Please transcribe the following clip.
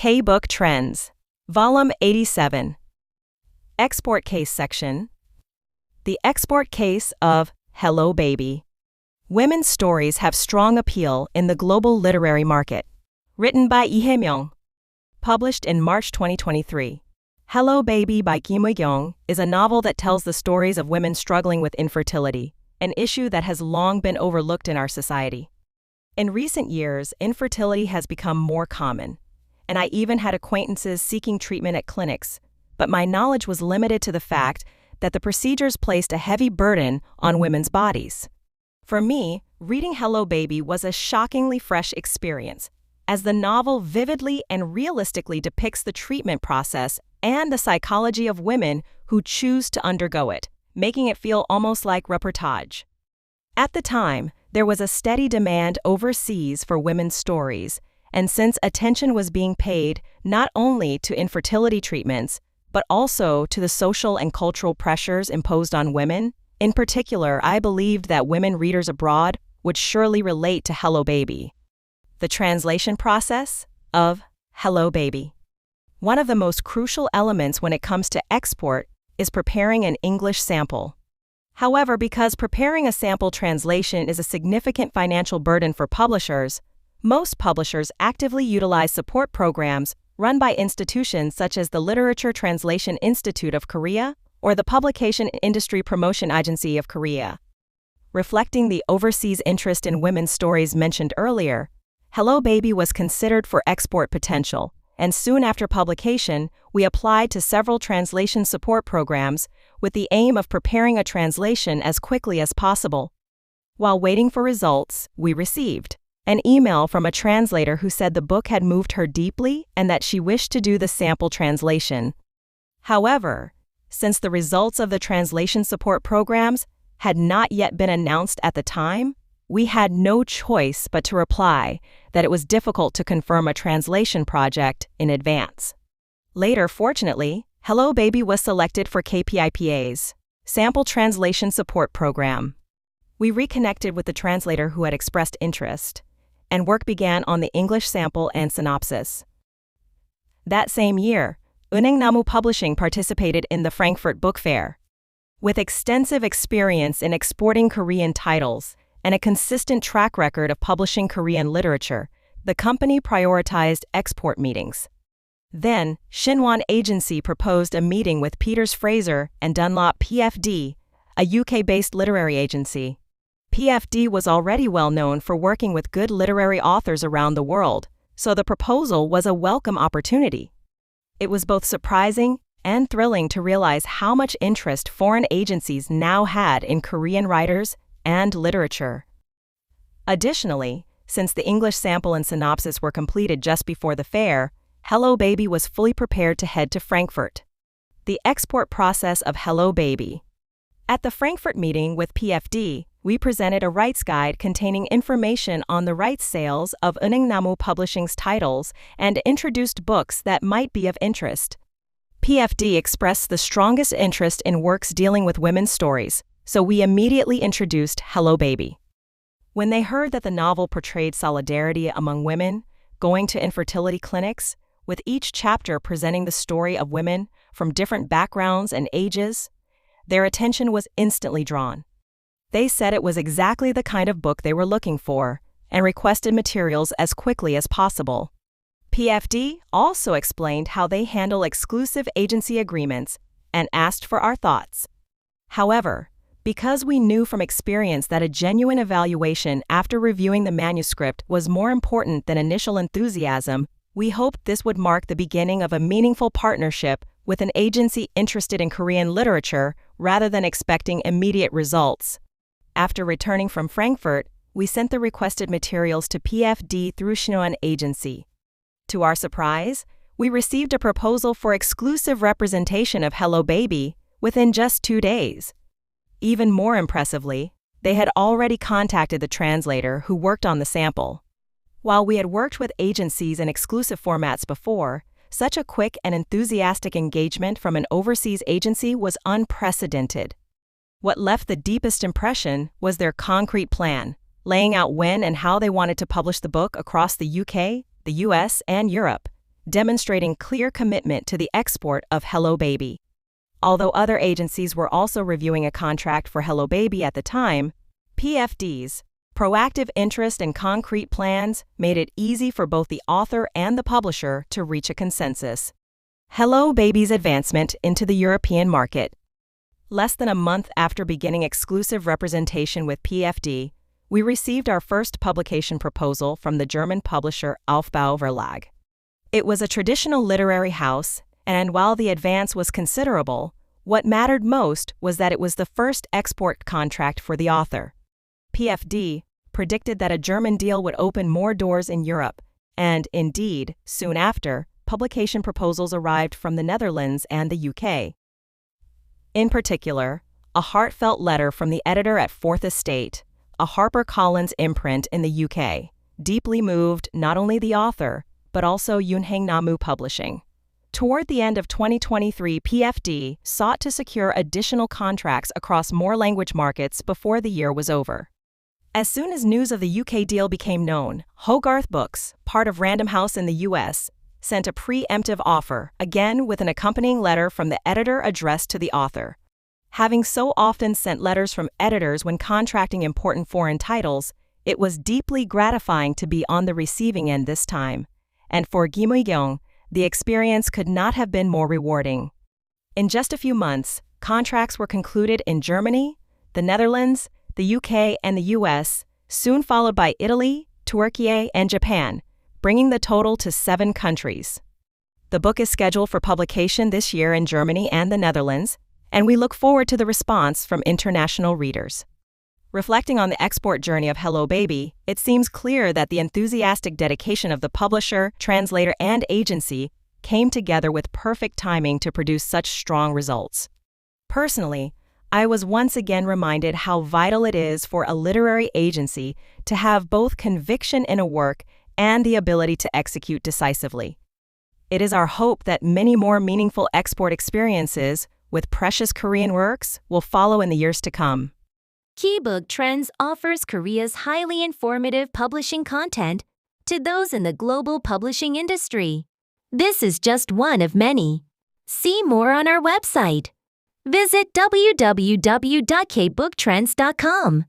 K-Book Trends, Volume 87. Export Case Section. The export case of Hello Baby. Women's stories have strong appeal in the global literary market. Written by EunHaengNaMu. Published in March 2023. Hello Baby by Kim Eui-Kyung is a novel that tells the stories of women struggling with infertility, an issue that has long been overlooked in our society. In recent years, infertility has become more common, and I even had acquaintances seeking treatment at clinics, but my knowledge was limited to the fact that the procedures placed a heavy burden on women's bodies. For me, reading Hello Baby was a shockingly fresh experience, as the novel vividly and realistically depicts the treatment process and the psychology of women who choose to undergo it, making it feel almost like reportage. At the time, there was a steady demand overseas for women's stories, and since attention was being paid not only to infertility treatments, but also to the social and cultural pressures imposed on women, in particular, I believed that women readers abroad would surely relate to Hello Baby. The translation process of Hello Baby. One of the most crucial elements when it comes to export is preparing an English sample. However, because preparing a sample translation is a significant financial burden for publishers, most publishers actively utilize support programs run by institutions such as the Literature Translation Institute of Korea or the Publication Industry Promotion Agency of Korea. Reflecting the overseas interest in women's stories mentioned earlier, Hello Baby was considered for export potential, and soon after publication, we applied to several translation support programs with the aim of preparing a translation as quickly as possible. While waiting for results, we received an email from a translator who said the book had moved her deeply and that she wished to do the sample translation. However, since the results of the translation support programs had not yet been announced at the time, we had no choice but to reply that it was difficult to confirm a translation project in advance. Later, fortunately, Hello Baby was selected for KPIPA's Sample Translation Support Program. We reconnected with the translator who had expressed interest, and work began on the English sample and synopsis. That same year, EunHaengNaMu Publishing participated in the Frankfurt Book Fair. With extensive experience in exporting Korean titles and a consistent track record of publishing Korean literature, the company prioritized export meetings. Then, Shinwon Agency proposed a meeting with Peters Fraser and Dunlop PFD, a UK-based literary agency. PFD was already well known for working with good literary authors around the world, so the proposal was a welcome opportunity. It was both surprising and thrilling to realize how much interest foreign agencies now had in Korean writers and literature. Additionally, since the English sample and synopsis were completed just before the fair, Hello Baby was fully prepared to head to Frankfurt. The export process of Hello Baby. At the Frankfurt meeting with PFD, we presented a rights guide containing information on the rights sales of EunHaengNaMu Publishing's titles and introduced books that might be of interest. PFD expressed the strongest interest in works dealing with women's stories, so we immediately introduced Hello Baby. When they heard that the novel portrayed solidarity among women, going to infertility clinics, with each chapter presenting the story of women from different backgrounds and ages, their attention was instantly drawn. They said it was exactly the kind of book they were looking for and requested materials as quickly as possible. PFD also explained how they handle exclusive agency agreements and asked for our thoughts. However, because we knew from experience that a genuine evaluation after reviewing the manuscript was more important than initial enthusiasm, we hoped this would mark the beginning of a meaningful partnership with an agency interested in Korean literature rather than expecting immediate results. After returning from Frankfurt, we sent the requested materials to PFD through Shinwon Agency. To our surprise, we received a proposal for exclusive representation of Hello Baby within just 2 days. Even more impressively, they had already contacted the translator who worked on the sample. While we had worked with agencies in exclusive formats before, such a quick and enthusiastic engagement from an overseas agency was unprecedented. What left the deepest impression was their concrete plan, laying out when and how they wanted to publish the book across the UK, the US, and Europe, demonstrating clear commitment to the export of Hello Baby. Although other agencies were also reviewing a contract for Hello Baby at the time, PFD's proactive interest and concrete plans made it easy for both the author and the publisher to reach a consensus. Hello Baby's advancement into the European market. Less than a month after beginning exclusive representation with PFD, we received our first publication proposal from the German publisher Aufbau Verlag. It was a traditional literary house, and while the advance was considerable, what mattered most was that it was the first export contract for the author. PFD predicted that a German deal would open more doors in Europe, and indeed, soon after, publication proposals arrived from the Netherlands and the UK. In particular, a heartfelt letter from the editor at Fourth Estate, a HarperCollins imprint in the UK, deeply moved not only the author, but also EunHaengNaMu Publishing. Toward the end of 2023, PFD sought to secure additional contracts across more language markets before the year was over. As soon as news of the UK deal became known, Hogarth Books, part of Random House in the US, sent a preemptive offer, again with an accompanying letter from the editor addressed to the author. Having so often sent letters from editors when contracting important foreign titles, it was deeply gratifying to be on the receiving end this time, and for Kim Eui-Kyung, the experience could not have been more rewarding. In just a few months, contracts were concluded in Germany, the Netherlands, the UK, and the US, soon followed by Italy, Turkey, and Japan, bringing the total to 7 countries. The book is scheduled for publication this year in Germany and the Netherlands, and we look forward to the response from international readers. Reflecting on the export journey of Hello Baby, it seems clear that the enthusiastic dedication of the publisher, translator, and agency came together with perfect timing to produce such strong results. Personally, I was once again reminded how vital it is for a literary agency to have both conviction in a work and the ability to execute decisively. It is our hope that many more meaningful export experiences with precious Korean works will follow in the years to come. Book Trends offers Korea's highly informative publishing content to those in the global publishing industry. This is just one of many. See more on our website. Visit www.kbooktrends.com.